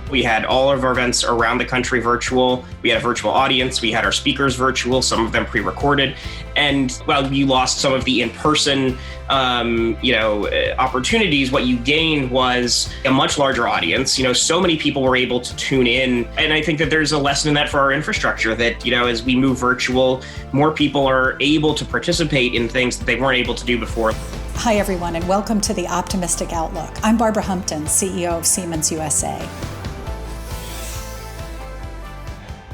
We had all of our events around the country virtual. We had a virtual audience. We had our speakers virtual, some of them pre-recorded. And while you lost some of the in-person opportunities, what you gained was a much larger audience. So many people were able to tune in. And I think that there's a lesson in that for our infrastructure that, as we move virtual, more people are able to participate in things that they weren't able to do before. Hi, everyone, and welcome to The Optimistic Outlook. I'm Barbara Humpton, CEO of Siemens USA.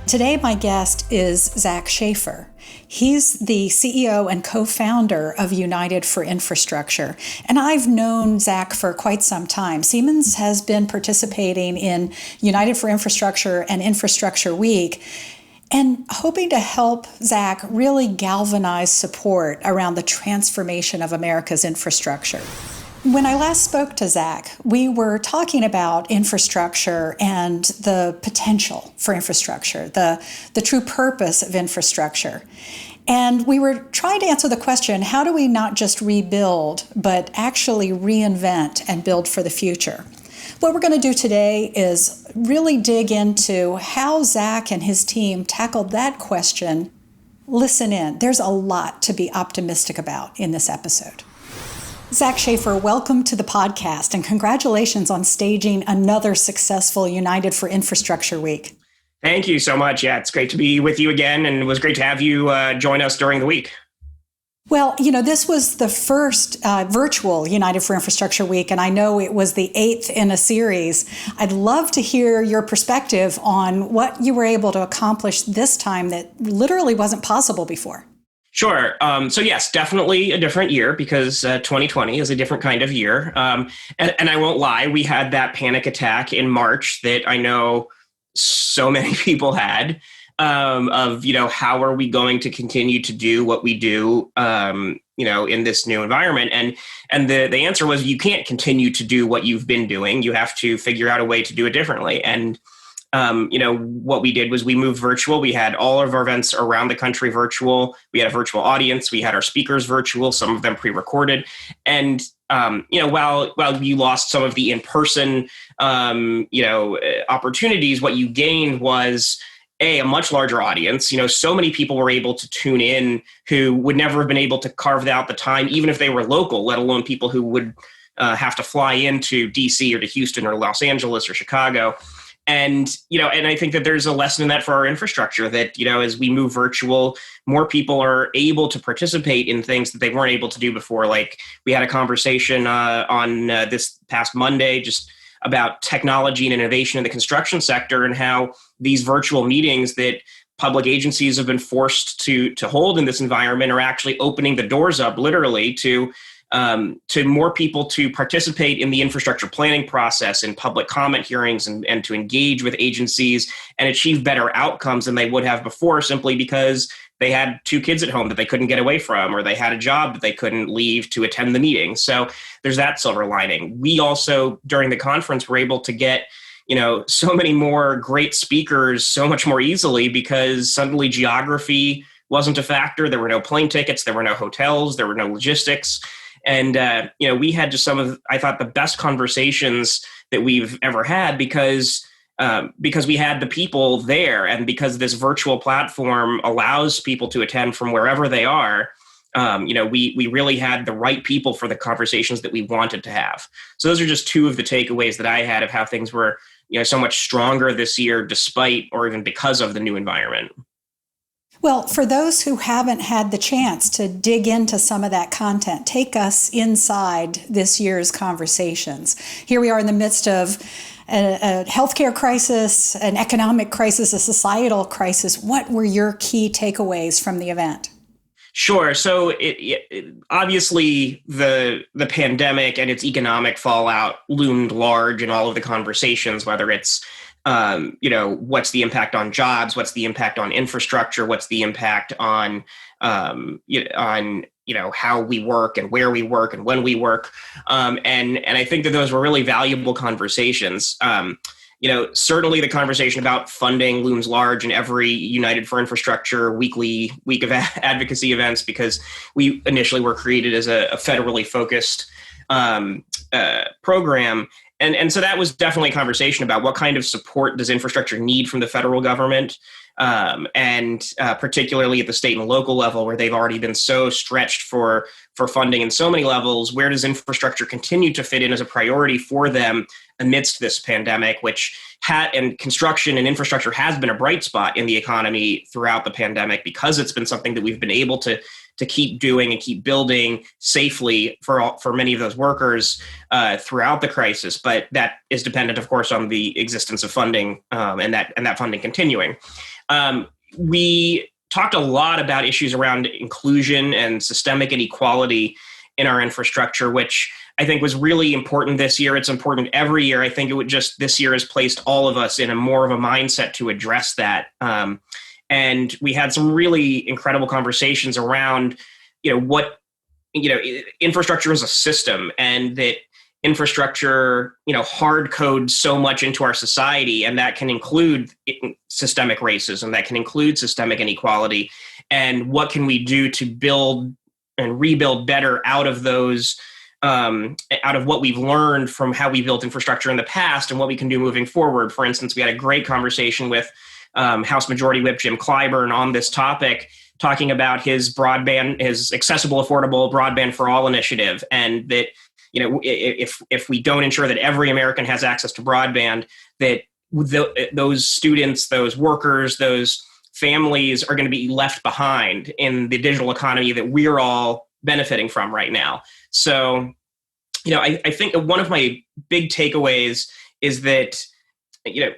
Today, my guest is Zach Schafer. He's the CEO and co-founder of United for Infrastructure. And I've known Zach for quite some time. Siemens has been participating in United for Infrastructure and Infrastructure Week and hoping to help Zach really galvanize support around the transformation of America's infrastructure. When I last spoke to Zach, we were talking about infrastructure and the potential for infrastructure, the true purpose of infrastructure. And we were trying to answer the question, how do we not just rebuild, but actually reinvent and build for the future? What we're going to do today is really dig into how Zach and his team tackled that question. Listen in. There's a lot to be optimistic about in this episode. Zach Schafer, welcome to the podcast and congratulations on staging another successful United for Infrastructure Week. Thank you so much. Yeah, it's great to be with you again, and it was great to have you join us during the week. Well, this was the first virtual United for Infrastructure Week, and I know it was the 8th in a series. I'd love to hear your perspective on what you were able to accomplish this time that literally wasn't possible before. Sure. So yes, definitely a different year because 2020 is a different kind of year. And I won't lie, we had that panic attack in March that I know so many people had of, how are we going to continue to do what we do, in this new environment? And the answer was you can't continue to do what you've been doing. You have to figure out a way to do it differently. And what we did was we moved virtual. We had all of our events around the country virtual. We had a virtual audience. We had our speakers virtual, some of them pre-recorded. And, while you lost some of the in-person, opportunities, what you gained was a much larger audience. So many people were able to tune in who would never have been able to carve out the time, even if they were local, let alone people who would have to fly into DC or to Houston or Los Angeles or Chicago. And, and I think that there's a lesson in that for our infrastructure that, as we move virtual, more people are able to participate in things that they weren't able to do before. Like we had a conversation on this past Monday just about technology and innovation in the construction sector and how these virtual meetings that public agencies have been forced to hold in this environment are actually opening the doors up literally to more people to participate in the infrastructure planning process and public comment hearings and to engage with agencies and achieve better outcomes than they would have before simply because they had 2 kids at home that they couldn't get away from or they had a job that they couldn't leave to attend the meeting. So there's that silver lining. We also, during the conference, were able to get so many more great speakers so much more easily because suddenly geography wasn't a factor. There were no plane tickets. There were no hotels. There were no logistics. And, we had just some of, I thought, the best conversations that we've ever had because we had the people there and because this virtual platform allows people to attend from wherever they are. We really had the right people for the conversations that we wanted to have. So those are just 2 of the takeaways that I had of how things were, so much stronger this year despite or even because of the new environment. Well, for those who haven't had the chance to dig into some of that content, take us inside this year's conversations. Here we are in the midst of a healthcare crisis, an economic crisis, a societal crisis. What were your key takeaways from the event? Sure. So obviously the pandemic and its economic fallout loomed large in all of the conversations, whether it's what's the impact on jobs? What's the impact on infrastructure? What's the impact on how we work and where we work and when we work? And I think that those were really valuable conversations. Certainly the conversation about funding looms large in every United for Infrastructure week of advocacy events because we initially were created as a federally focused program. And so that was definitely a conversation about what kind of support does infrastructure need from the federal government, and particularly at the state and local level, where they've already been so stretched for funding in so many levels. Where does infrastructure continue to fit in as a priority for them amidst this pandemic, which and construction and infrastructure has been a bright spot in the economy throughout the pandemic, because it's been something that we've been able to keep doing and keep building safely for many of those workers throughout the crisis. But that is dependent, of course, on the existence of funding, and that funding continuing. We talked a lot about issues around inclusion and systemic inequality in our infrastructure, which I think was really important this year. It's important every year. I think this year has placed all of us in more of a mindset to address that. And we had some really incredible conversations around, infrastructure as a system, and that infrastructure, hard codes so much into our society, and that can include systemic racism, that can include systemic inequality, and what can we do to build and rebuild better out of those, out of what we've learned from how we built infrastructure in the past, and what we can do moving forward. For instance, we had a great conversation with House Majority Whip Jim Clyburn on this topic, talking about his accessible, affordable broadband for all initiative, and that if we don't ensure that every American has access to broadband, that those students, those workers, those families are going to be left behind in the digital economy that we're all benefiting from right now. So, I think one of my big takeaways is that, I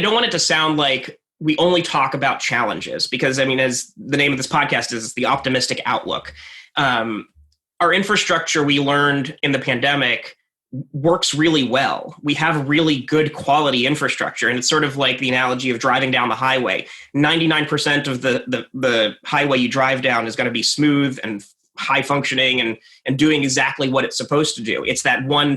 don't want it to sound like we only talk about challenges, because, as the name of this podcast is, the optimistic outlook. Our infrastructure, we learned in the pandemic, works really well. We have really good quality infrastructure. And it's sort of like the analogy of driving down the highway. 99% of the highway you drive down is going to be smooth and high functioning and doing exactly what it's supposed to do. It's that one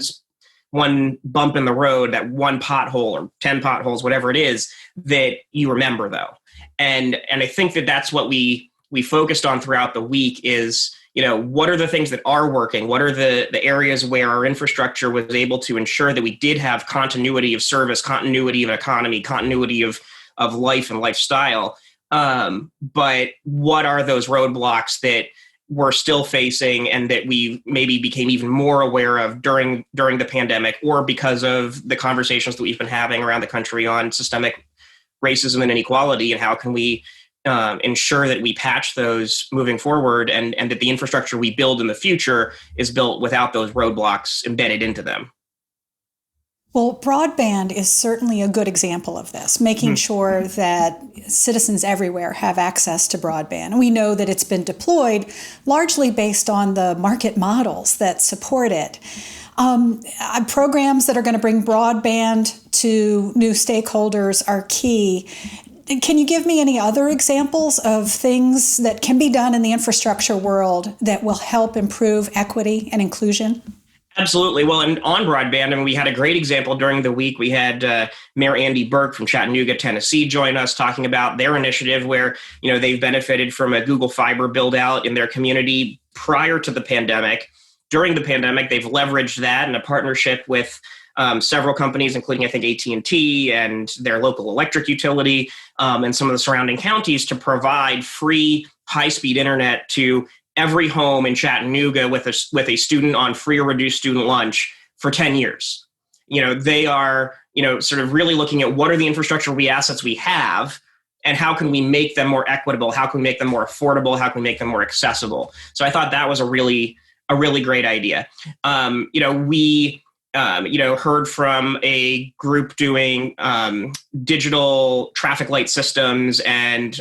bump in the road, that one pothole or 10 potholes, whatever it is, that you remember, though. And I think that's what we focused on throughout the week is, what are the things that are working? What are the areas where our infrastructure was able to ensure that we did have continuity of service, continuity of economy, continuity of life and lifestyle? But what are those roadblocks that we're still facing, and that we maybe became even more aware of during the pandemic, or because of the conversations that we've been having around the country on systemic racism and inequality, and how can we ensure that we patch those moving forward, and that the infrastructure we build in the future is built without those roadblocks embedded into them. Well, broadband is certainly a good example of this, making sure that citizens everywhere have access to broadband. We know that it's been deployed largely based on the market models that support it. Programs that are going to bring broadband to new stakeholders are key. Can you give me any other examples of things that can be done in the infrastructure world that will help improve equity and inclusion? Absolutely. Well, and on broadband, we had a great example during the week. We had Mayor Andy Burke from Chattanooga, Tennessee, join us talking about their initiative where, they've benefited from a Google Fiber build out in their community prior to the pandemic. During the pandemic, they've leveraged that in a partnership with several companies, including, I think, AT&T and their local electric utility, and some of the surrounding counties, to provide free high-speed internet to every home in Chattanooga with a student on free or reduced student lunch for 10 years. They are, sort of really looking at what are the infrastructure assets we have, and how can we make them more equitable? How can we make them more affordable? How can we make them more accessible? So I thought that was a really great idea. We heard from a group doing digital traffic light systems and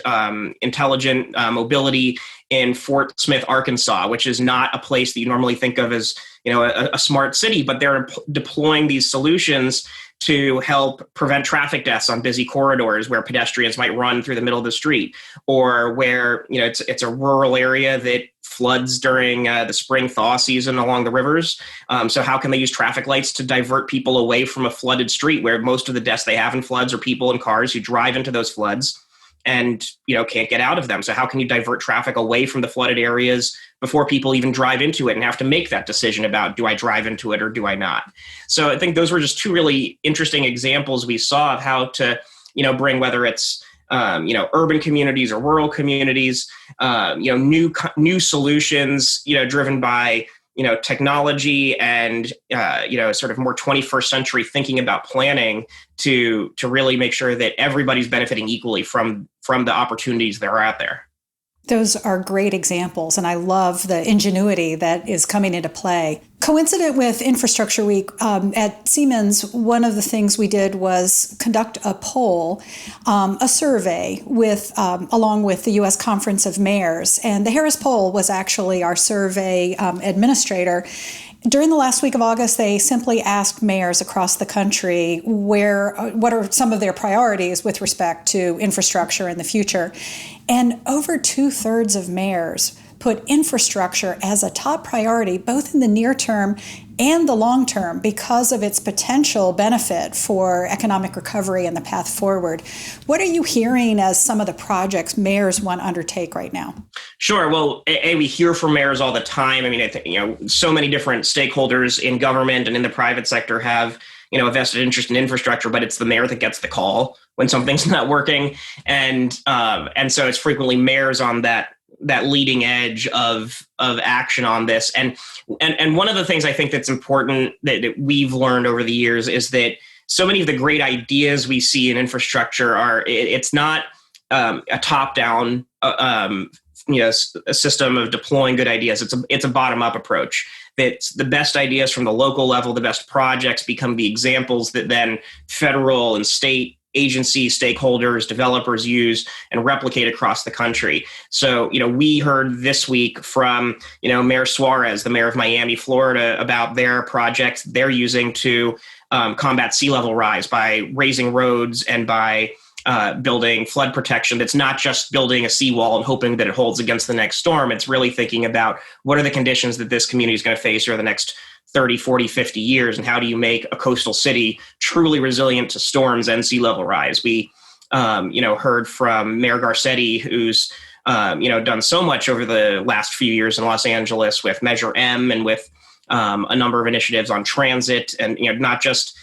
intelligent mobility in Fort Smith, Arkansas, which is not a place that you normally think of as, a smart city, but they're deploying these solutions to help prevent traffic deaths on busy corridors where pedestrians might run through the middle of the street, or where, it's a rural area that floods during the spring thaw season along the rivers. So how can they use traffic lights to divert people away from a flooded street, where most of the deaths they have in floods are people in cars who drive into those floods and, can't get out of them. So how can you divert traffic away from the flooded areas before people even drive into it and have to make that decision about, do I drive into it or do I not? So I think those were just two really interesting examples we saw of how to, bring, whether it's urban communities or rural communities, new solutions, driven by technology and sort of more 21st century thinking about planning to really make sure that everybody's benefiting equally from the opportunities that are out there. Those are great examples, and I love the ingenuity that is coming into play. Coincident with Infrastructure Week, at Siemens, one of the things we did was conduct a poll, a survey along with the U.S. Conference of Mayors. And the Harris poll was actually our survey administrator. During the last week of August, they simply asked mayors across the country what are some of their priorities with respect to infrastructure in the future. And over 2/3 of mayors put infrastructure as a top priority, both in the near term and the long term, because of its potential benefit for economic recovery and the path forward. What are you hearing as some of the projects mayors want to undertake right now? Sure. Well, we hear from mayors all the time. I mean, I think, so many different stakeholders in government and in the private sector have, a vested interest in infrastructure, but it's the mayor that gets the call when something's not working. And so it's frequently mayors on that leading edge of action on this. And one of the things I think that's important that we've learned over the years is that so many of the great ideas we see in infrastructure it's not a top-down a system of deploying good ideas. It's a bottom-up approach. That the best ideas from the local level, the best projects become the examples that then federal and state agencies, stakeholders, developers use and replicate across the country. So, we heard this week from, Mayor Suarez, the mayor of Miami, Florida, about their projects they're using to combat sea level rise by raising roads and by building flood protection. That's not just building a seawall and hoping that it holds against the next storm. It's really thinking about what are the conditions that this community is going to face over the next 30, 40, 50 years, and how do you make a coastal city truly resilient to storms and sea level rise? We, heard from Mayor Garcetti, who's, done so much over the last few years in Los Angeles with Measure M and with a number of initiatives on transit and, not just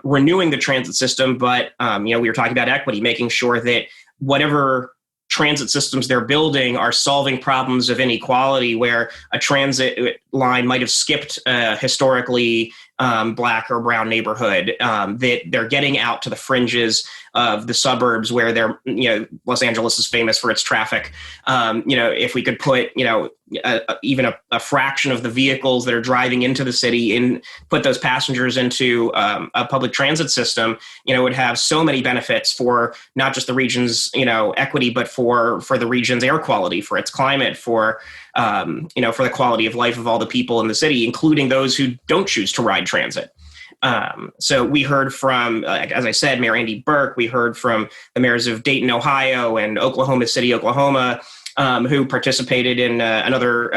renewing the transit system, but, we were talking about equity, making sure that whatever transit systems they're building are solving problems of inequality where a transit line might have skipped historically Black or brown neighborhood, that they're getting out to the fringes of the suburbs where they're, Los Angeles is famous for its traffic. If we could put, even a fraction of the vehicles that are driving into the city and put those passengers into a public transit system, would have so many benefits for not just the region's, equity, but for the region's air quality, for its climate, for the quality of life of all the people in the city, including those who don't choose to ride transit. So we heard from, as I said, Mayor Andy Burke. We heard from the mayors of Dayton, Ohio, and Oklahoma City, Oklahoma, who participated in another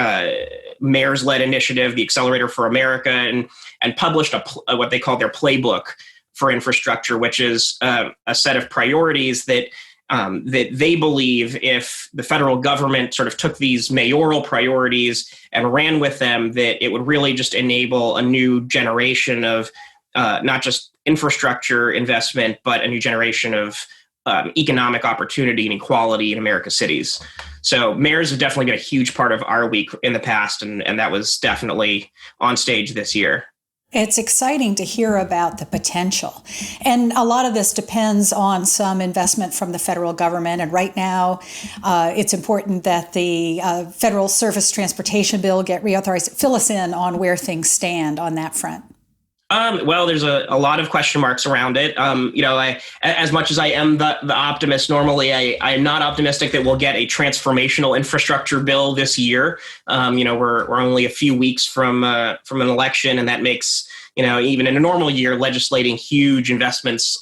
mayor's-led initiative, the Accelerator for America, and published what they call their playbook for infrastructure, which is a set of priorities that they believe if the federal government sort of took these mayoral priorities and ran with them, that it would really just enable a new generation of not just infrastructure investment, but a new generation of economic opportunity and equality in America's cities. So mayors have definitely been a huge part of our week in the past, and that was definitely on stage this year. It's exciting to hear about the potential. And a lot of this depends on some investment from the federal government. And right now, it's important that the Federal Surface Transportation Bill get reauthorized. Fill us in on where things stand on that front. Well, there's a lot of question marks around it. As much as I am the optimist normally, I am not optimistic that we'll get a transformational infrastructure bill this year. We're only a few weeks from an election, and that makes, even in a normal year, legislating huge investments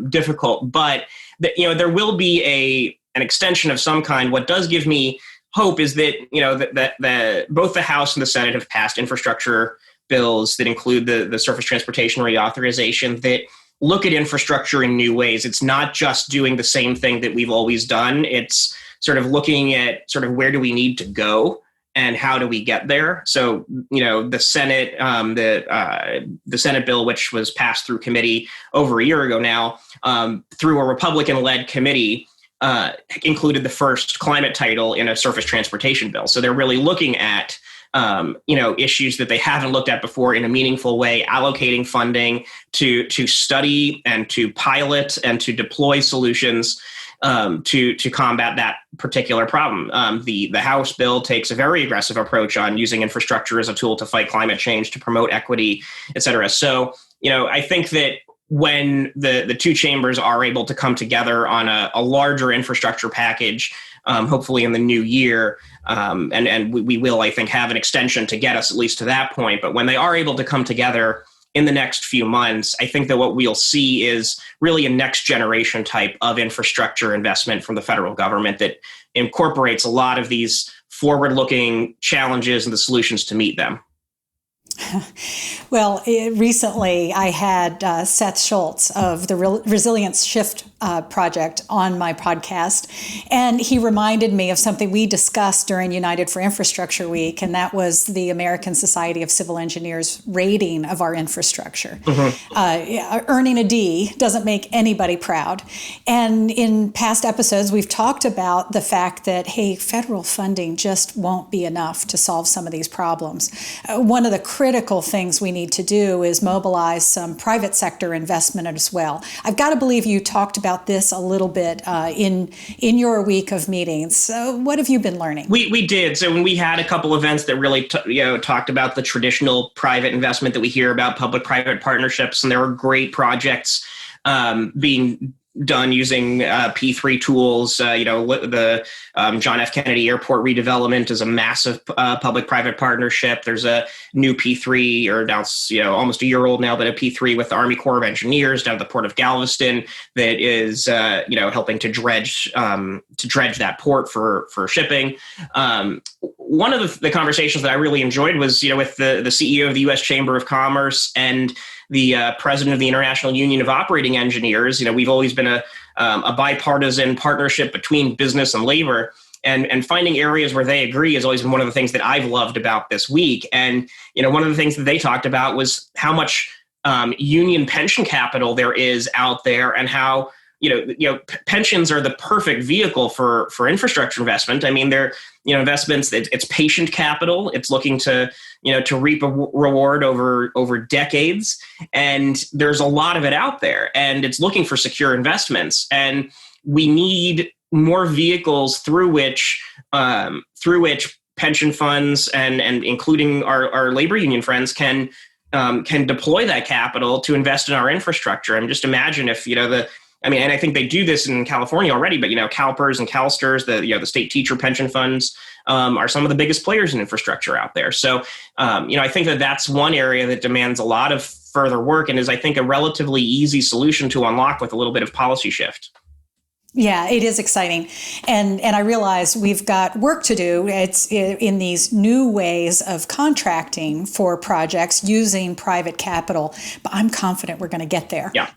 difficult. But there will be an extension of some kind. What does give me hope is that that both the House and the Senate have passed infrastructure bills that include the surface transportation reauthorization that look at infrastructure in new ways. It's not just doing the same thing that we've always done. It's sort of looking at sort of where do we need to go and how do we get there? So, the Senate, the Senate bill, which was passed through committee over a year ago now, through a Republican-led committee, included the first climate title in a surface transportation bill. So they're really looking at issues that they haven't looked at before in a meaningful way, allocating funding to study and to pilot and to deploy solutions to combat that particular problem. The House bill takes a very aggressive approach on using infrastructure as a tool to fight climate change, to promote equity, et cetera. So, I think that when the two chambers are able to come together on a larger infrastructure package, hopefully in the new year, and we will, I think, have an extension to get us at least to that point. But when they are able to come together in the next few months, I think that what we'll see is really a next generation type of infrastructure investment from the federal government that incorporates a lot of these forward-looking challenges and the solutions to meet them. Well, recently I had Seth Schultz of the Resilience Shift project on my podcast, and he reminded me of something we discussed during United for Infrastructure Week, and that was the American Society of Civil Engineers rating of our infrastructure. Earning a D doesn't make anybody proud. And in past episodes, we've talked about the fact that, hey, federal funding just won't be enough to solve some of these problems. One of the critical things we need to do is mobilize some private sector investment as well. I've got to believe you talked about this a little bit in your week of meetings. So what have you been learning? We did. So when we had a couple events that really talked about the traditional private investment that we hear about, public-private partnerships, and there were great projects being done using P3 tools. The John F. Kennedy Airport redevelopment is a massive public-private partnership. There's a new P3, or now it's almost a year old now, but a P3 with the Army Corps of Engineers down at the Port of Galveston that is helping to dredge that port for shipping. One of the conversations that I really enjoyed was with the CEO of the U.S. Chamber of Commerce and the president of the International Union of Operating Engineers. We've always been a bipartisan partnership between business and labor, and finding areas where they agree has always been one of the things that I've loved about this week. And one of the things that they talked about was how much union pension capital there is out there, and how pensions are the perfect vehicle for infrastructure investment. I mean, they're investments. It's patient capital. It's looking to reap a reward over decades, and there's a lot of it out there. And it's looking for secure investments, and we need more vehicles through which pension funds and including our labor union friends can deploy that capital to invest in our infrastructure. And just imagine if and I think they do this in California already, but CalPERS and CalSTRS, the state teacher pension funds, are some of the biggest players in infrastructure out there. So, I think that's one area that demands a lot of further work, and is, I think, a relatively easy solution to unlock with a little bit of policy shift. Yeah, it is exciting. And I realize we've got work to do. It's in these new ways of contracting for projects using private capital, but I'm confident we're going to get there. Yeah.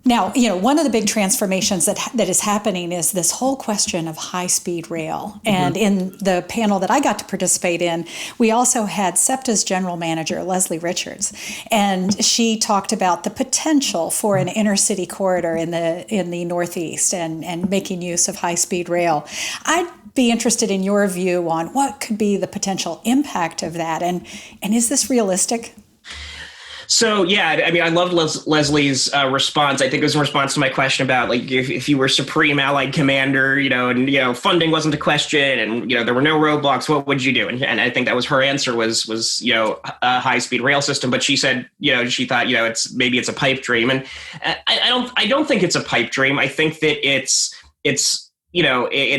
Now, one of the big transformations that is happening is this whole question of high-speed rail. And in the panel that I got to participate in, we also had SEPTA's general manager, Leslie Richards, and she talked about the potential for an intercity corridor in the Northeast and making use of high-speed rail. I'd be interested in your view on what could be the potential impact of that, and is this realistic? So, yeah, I loved Leslie's response. I think it was in response to my question about, if you were Supreme Allied Commander, and funding wasn't a question, and, there were no roadblocks, what would you do? And I think that was her answer was a high-speed rail system. But she said, she thought, it's a pipe dream. And I don't think it's a pipe dream. I think that it's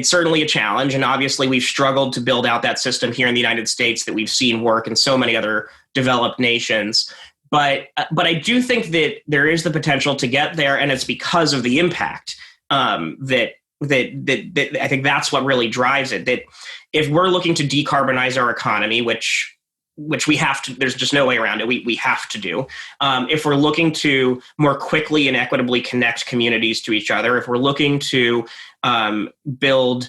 certainly a challenge. And obviously we've struggled to build out that system here in the United States that we've seen work in so many other developed nations. But I do think that there is the potential to get there, and it's because of the impact that I think that's what really drives it. That if we're looking to decarbonize our economy, which we have to, there's just no way around it. We have to do. If we're looking to more quickly and equitably connect communities to each other, if we're looking to build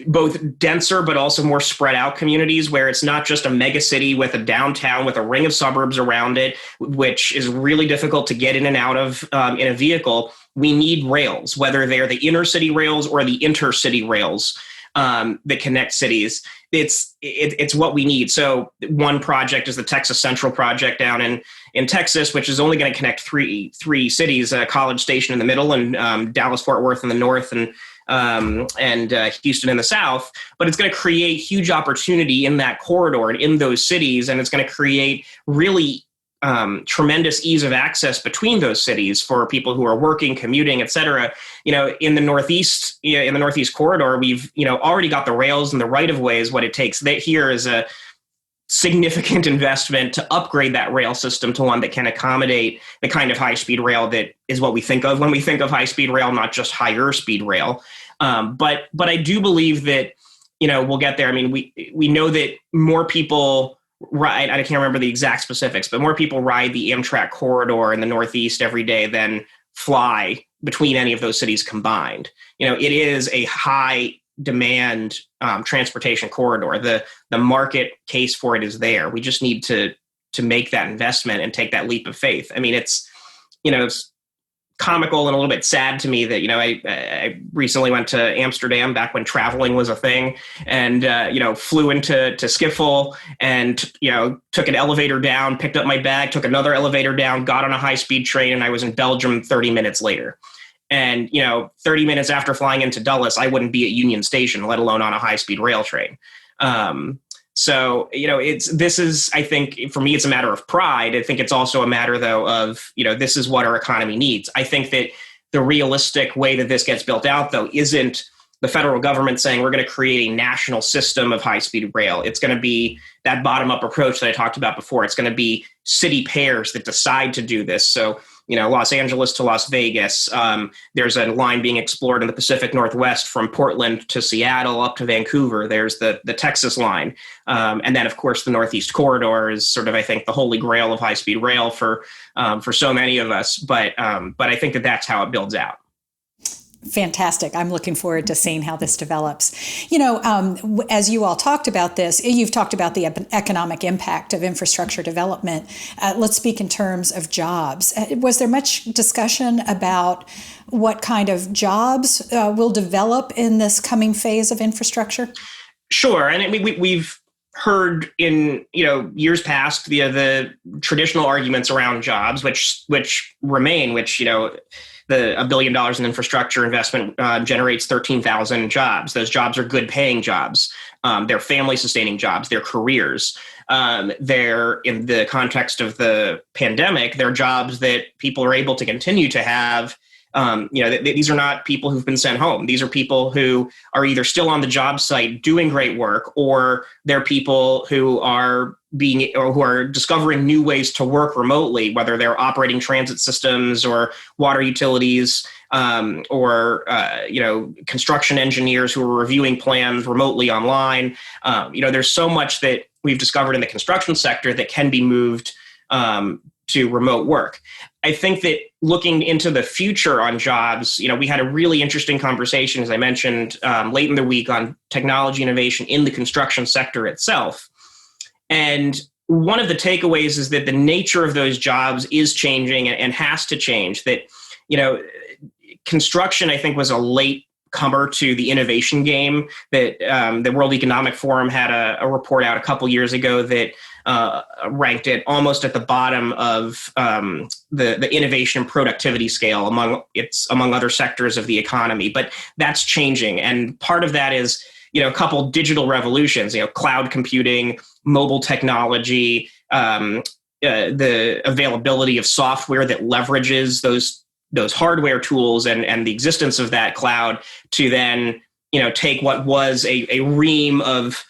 both denser but also more spread out communities where it's not just a mega city with a downtown with a ring of suburbs around it, which is really difficult to get in and out of in a vehicle. We need rails, whether they're the inner city rails or the intercity rails that connect cities. It's what we need. So one project is the Texas Central project down in Texas, which is only going to connect three cities, College Station in the middle and Dallas Fort Worth in the north and Houston in the south. But it's going to create huge opportunity in that corridor and in those cities, and it's going to create really tremendous ease of access between those cities for people who are working, commuting, et cetera. In the Northeast, in the Northeast corridor, we've, already got the rails and the right of ways. What it takes here is a significant investment to upgrade that rail system to one that can accommodate the kind of high-speed rail that is what we think of when we think of high-speed rail, not just higher speed rail. But I do believe that, we'll get there. I mean, we know that more people ride, I can't remember the exact specifics, but more people ride the Amtrak corridor in the Northeast every day than fly between any of those cities combined. It is a high demand transportation corridor. The market case for it is there. We just need to make that investment and take that leap of faith. I mean, it's comical and a little bit sad to me that, I recently went to Amsterdam back when traveling was a thing and, flew into Schiphol and, took an elevator down, picked up my bag, took another elevator down, got on a high-speed train, and I was in Belgium 30 minutes later. And, 30 minutes after flying into Dulles, I wouldn't be at Union Station, let alone on a high-speed rail train. So, this is, I think, for me, it's a matter of pride. I think it's also a matter, though, of, this is what our economy needs. I think that the realistic way that this gets built out, though, isn't the federal government saying we're going to create a national system of high-speed rail. It's going to be that bottom-up approach that I talked about before. It's going to be city pairs that decide to do this. So, Los Angeles to Las Vegas. There's a line being explored in the Pacific Northwest from Portland to Seattle up to Vancouver. There's the Texas line. And then, of course, the Northeast corridor is sort of, I think, the holy grail of high-speed rail for so many of us. But I think that that's how it builds out. Fantastic. I'm looking forward to seeing how this develops. As you all talked about this, you've talked about the economic impact of infrastructure development. Let's speak in terms of jobs. Was there much discussion about what kind of jobs will develop in this coming phase of infrastructure? Sure. And we've heard in years past the traditional arguments around jobs, which remain, the $1 billion in infrastructure investment generates 13,000 jobs. Those jobs are good paying jobs. They're family sustaining jobs. They're careers. They're, in the context of the pandemic, they're jobs that people are able to continue to have. These are not people who've been sent home. These are people who are either still on the job site doing great work, or they're people who are discovering new ways to work remotely, whether they're operating transit systems or water utilities, or construction engineers who are reviewing plans remotely online. There's so much that we've discovered in the construction sector that can be moved to remote work. I think that looking into the future on jobs, we had a really interesting conversation, as I mentioned, late in the week on technology innovation in the construction sector itself. And one of the takeaways is that the nature of those jobs is changing and has to change. That, construction, I think, was a late comer to the innovation game. That the World Economic Forum had a report out a couple years ago that ranked it almost at the bottom of the innovation and productivity scale among other sectors of the economy. But that's changing, and part of that is a couple digital revolutions. Cloud computing, mobile technology, the availability of software that leverages those hardware tools and the existence of that cloud to then take what was a ream of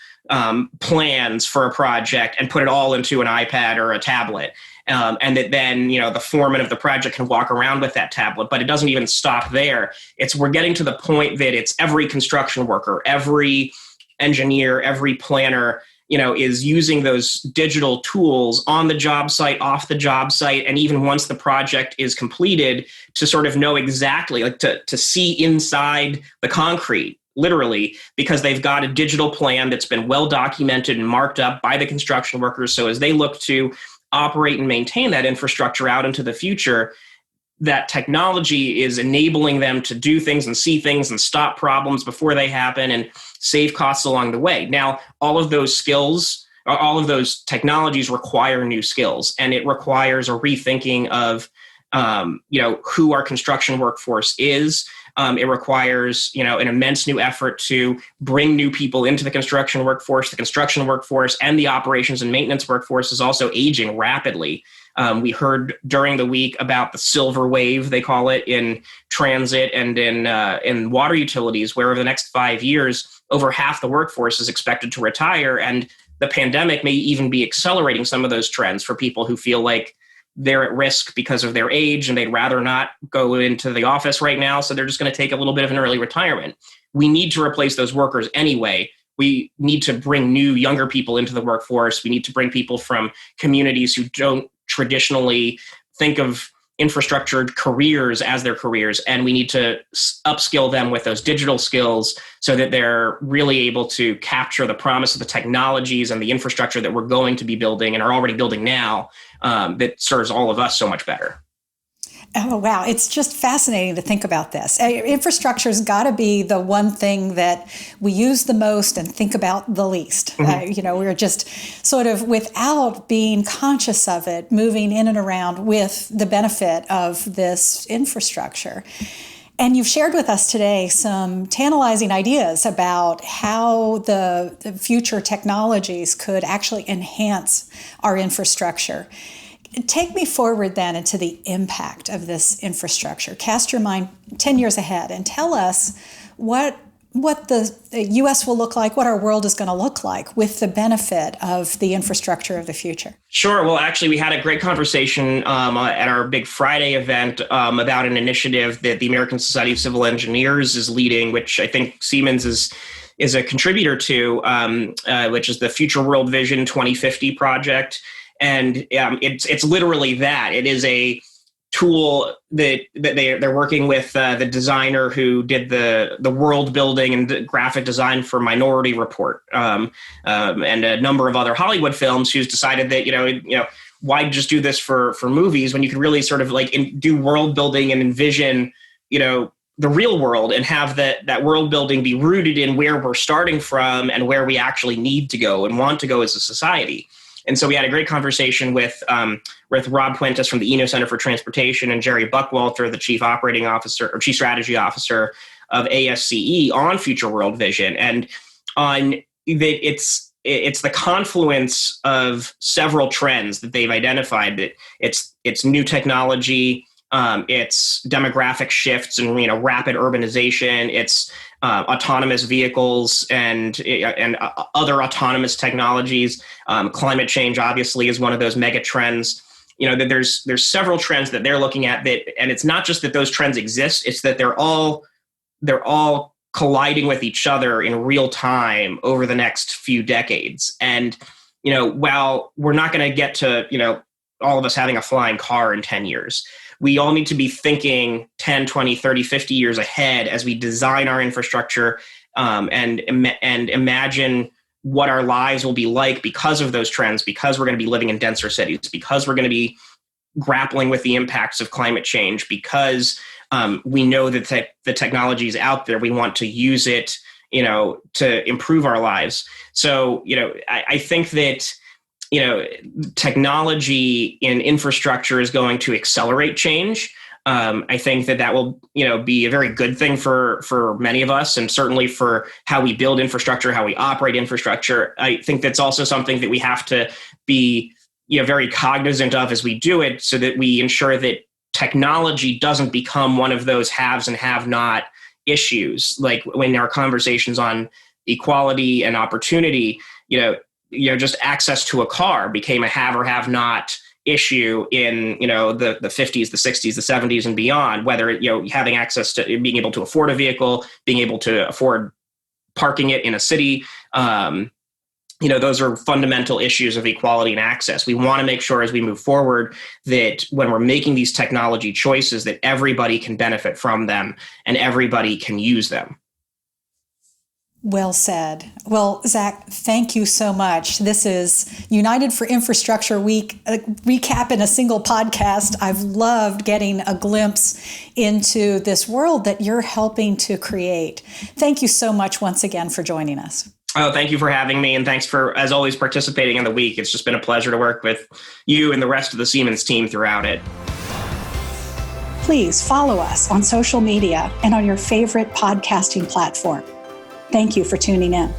plans for a project and put it all into an iPad or a tablet. And that then, the foreman of the project can walk around with that tablet. But it doesn't even stop there. We're getting to the point that it's every construction worker, every engineer, every planner, is using those digital tools on the job site, off the job site, and even once the project is completed, to sort of know exactly, to see inside the concrete literally, because they've got a digital plan that's been well documented and marked up by the construction workers. So as they look to operate and maintain that infrastructure out into the future, that technology is enabling them to do things and see things and stop problems before they happen and save costs along the way. Now, all of those skills, all of those technologies require new skills, and it requires a rethinking of who our construction workforce is. It requires, an immense new effort to bring new people into the construction workforce. The construction workforce and the operations and maintenance workforce is also aging rapidly. We heard during the week about the silver wave, they call it, in transit and in water utilities, where over the next 5 years, over half the workforce is expected to retire. And the pandemic may even be accelerating some of those trends for people who feel like they're at risk because of their age and they'd rather not go into the office right now. So they're just going to take a little bit of an early retirement. We need to replace those workers anyway. We need to bring new, younger people into the workforce. We need to bring people from communities who don't traditionally think of infrastructure careers as their careers. And we need to upskill them with those digital skills so that they're really able to capture the promise of the technologies and the infrastructure that we're going to be building and are already building now, that serves all of us so much better. Oh, wow. It's just fascinating to think about this. Infrastructure's got to be the one thing that we use the most and think about the least. Mm-hmm. We're just sort of, without being conscious of it, moving in and around with the benefit of this infrastructure. And you've shared with us today some tantalizing ideas about how the future technologies could actually enhance our infrastructure. Take me forward then into the impact of this infrastructure. Cast your mind 10 years ahead and tell us what the U.S. will look like, what our world is going to look like with the benefit of the infrastructure of the future. Sure. Well, actually, we had a great conversation at our Big Friday event about an initiative that the American Society of Civil Engineers is leading, which I think Siemens is a contributor to, which is the Future World Vision 2050 project. And it's literally that. It is a tool that they're working with the designer who did the world building and the graphic design for Minority Report, and a number of other Hollywood films, who's decided that why just do this for movies when you can really sort of do world building and envision the real world and have that world building be rooted in where we're starting from and where we actually need to go and want to go as a society. And so we had a great conversation with Rob Puentes from the Eno Center for Transportation and Jerry Buckwalter, the Chief Operating Officer or Chief Strategy Officer of ASCE, on Future World Vision, and on it's the confluence of several trends that they've identified. That it's new technology, it's demographic shifts and rapid urbanization, it's autonomous vehicles and other autonomous technologies. Climate change obviously is one of those mega trends. That there's several trends that they're looking at, and it's not just that those trends exist; it's that they're all colliding with each other in real time over the next few decades. And while we're not going to get to all of us having a flying car in 10 years, we all need to be thinking 10, 20, 30, 50 years ahead as we design our infrastructure, and imagine what our lives will be like because of those trends, because we're going to be living in denser cities, because we're going to be grappling with the impacts of climate change, because we know that the technology is out there. We want to use it, to improve our lives. So, I think that technology in infrastructure is going to accelerate change. I think that will, be a very good thing for many of us, and certainly for how we build infrastructure, how we operate infrastructure. I think that's also something that we have to be, very cognizant of as we do it, so that we ensure that technology doesn't become one of those haves and have-not issues. Like when our conversations on equality and opportunity, just access to a car became a have or have not issue in, the 50s, the 60s, the 70s and beyond, whether, having access to being able to afford a vehicle, being able to afford parking it in a city. Those are fundamental issues of equality and access. We want to make sure as we move forward that when we're making these technology choices, that everybody can benefit from them and everybody can use them. Well said. Well, Zach, thank you so much. This is United for Infrastructure Week, a recap in a single podcast. I've loved getting a glimpse into this world that you're helping to create. Thank you so much once again for joining us. Oh, thank you for having me. And thanks for, as always, participating in the week. It's just been a pleasure to work with you and the rest of the Siemens team throughout it. Please follow us on social media and on your favorite podcasting platform. Thank you for tuning in.